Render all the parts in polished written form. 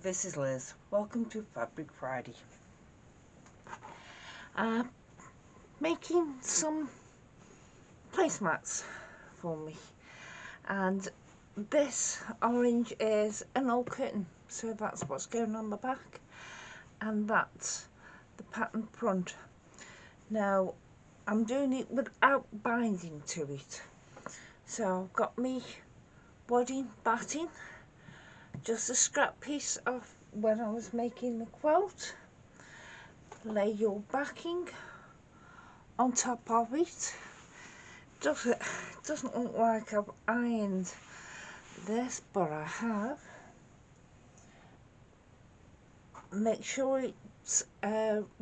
this is Liz. Welcome to Fabric Friday. Making some placemats for me, and this orange is an old curtain, so that's what's going on the back, and that's the pattern front. Now I'm doing it without binding to it, so I've got me wadding batting, just a scrap piece of when I was making the quilt. Lay your backing on top of it. Doesn't look like I've ironed this, but I have. Make sure it's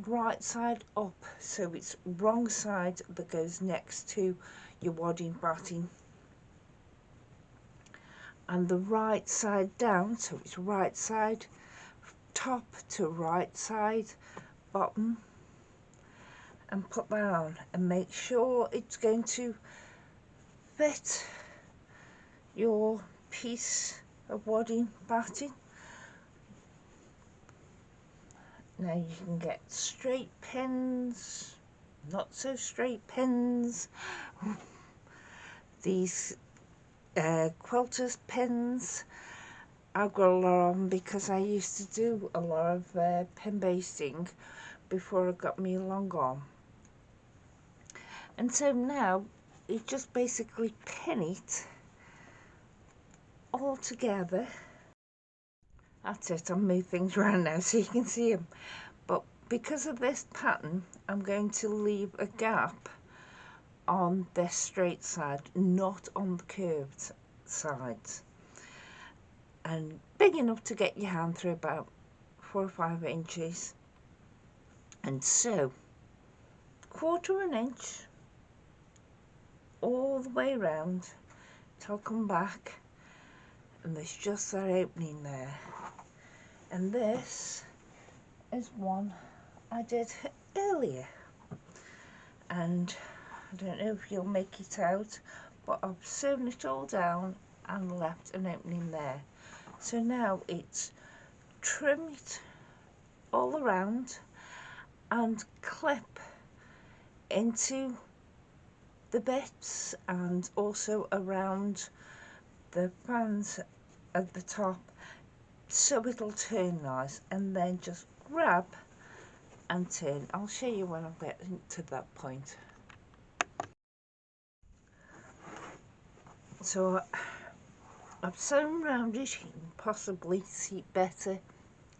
right side up, so it's wrong side that goes next to your wadding batting, and the right side down, so it's right side top to right side bottom, and put that on and make sure it's going to fit your piece of wadding batting. Now you can get straight pins, not so straight pins, these quilters pins. I've got a lot of them because I used to do a lot of pin basting before I got me long arm. And so now you just basically pin it all together. That's it, I'll move things around now so you can see them. But because of this pattern, I'm going to leave a gap on this straight side, not on the curved sides. And big enough to get your hand through, about 4 or 5 inches. And so, 1/4 inch all the way around till I come back, and there's just that opening there. And this is one I did earlier, and I don't know if you'll make it out, but I've sewn it all down and left an opening there. So now it's trim it all around and clip into the bits and also around the fans at the top, so it'll turn nice, and then just grab and turn. I'll show you when I get to that point. So I've sewn around it, you can possibly see it better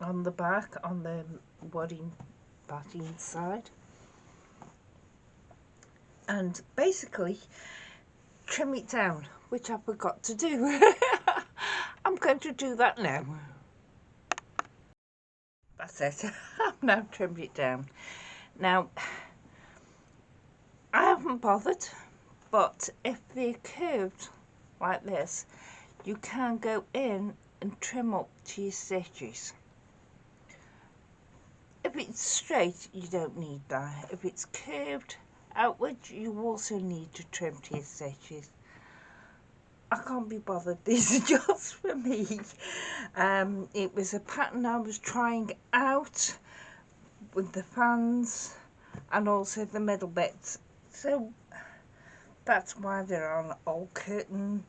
on the back, on the wadding batting side, and basically trim it down, which I forgot to do. I'm going to do that now. That's it. I've now trimmed it down. Now I haven't bothered, but if they're curved like this, you can go in and trim up to your stitches. If it's straight, you don't need that. If it's curved outwards, you also need to trim to your stitches. I can't be bothered, these are just for me. It was a pattern I was trying out with the fans and also the middle bits, so that's why they're on old curtain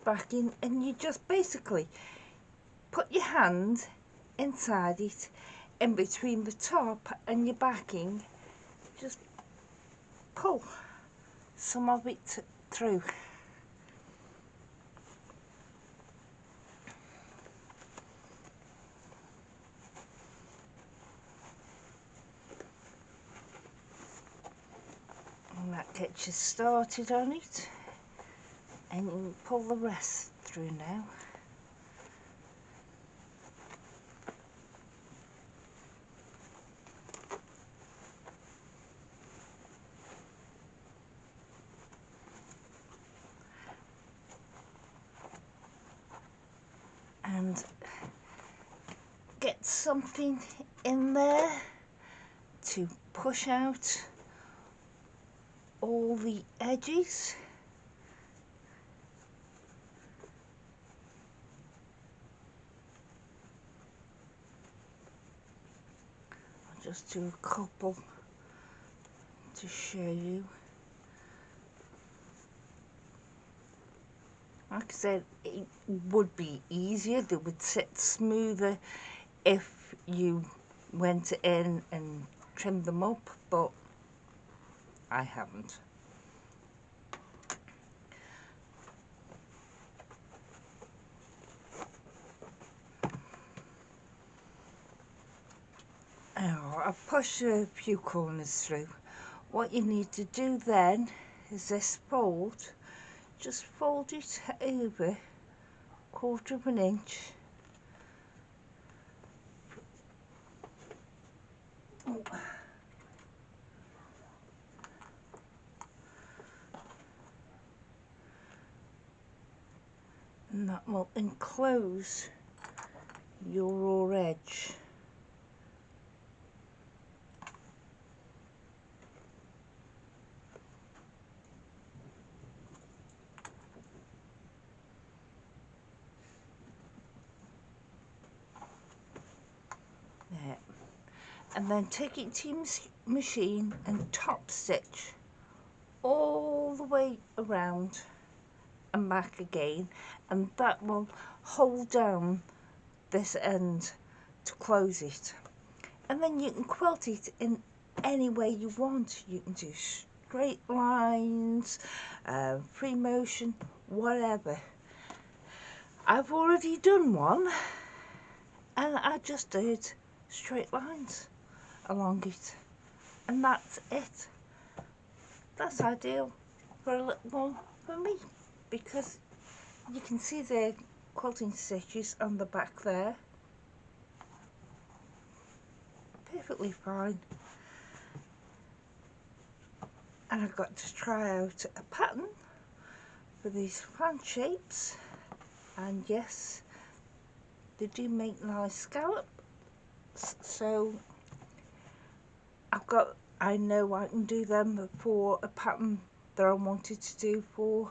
backing. And you just basically put your hand inside it, in between the top and your backing, just pull some of it through. And that gets you started on it, and you pull the rest through now. And get something in there to push out all the edges. just do a couple to show you. Like I said, it would be easier, they would sit smoother if you went in and trimmed them up, but I haven't. Oh, I've pushed a few corners through. What you need to do then is this fold, just fold it over 1/4 of an inch. Oh. And that will enclose your raw edge. There. And then take it to your machine and top stitch all the way around and back again, and that will hold down this end to close it. And then you can quilt it in any way you want. You can do straight lines, free motion, whatever. I've already done one and I just did straight lines along it, and that's it. That's ideal for a little one for me, because you can see the quilting stitches on the back there. Perfectly fine. And I got to try out a pattern for these fan shapes, and yes, they do make nice scallops. So I know I can do them for a pattern that I wanted to do for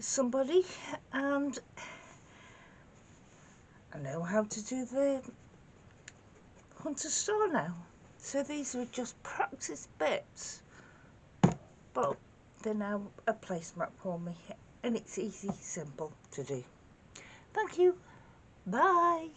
somebody, and I know how to do the Hunter Star now. So these were just practice bits, but they're now a placemat for me, and it's easy, simple to do. Thank you. Bye.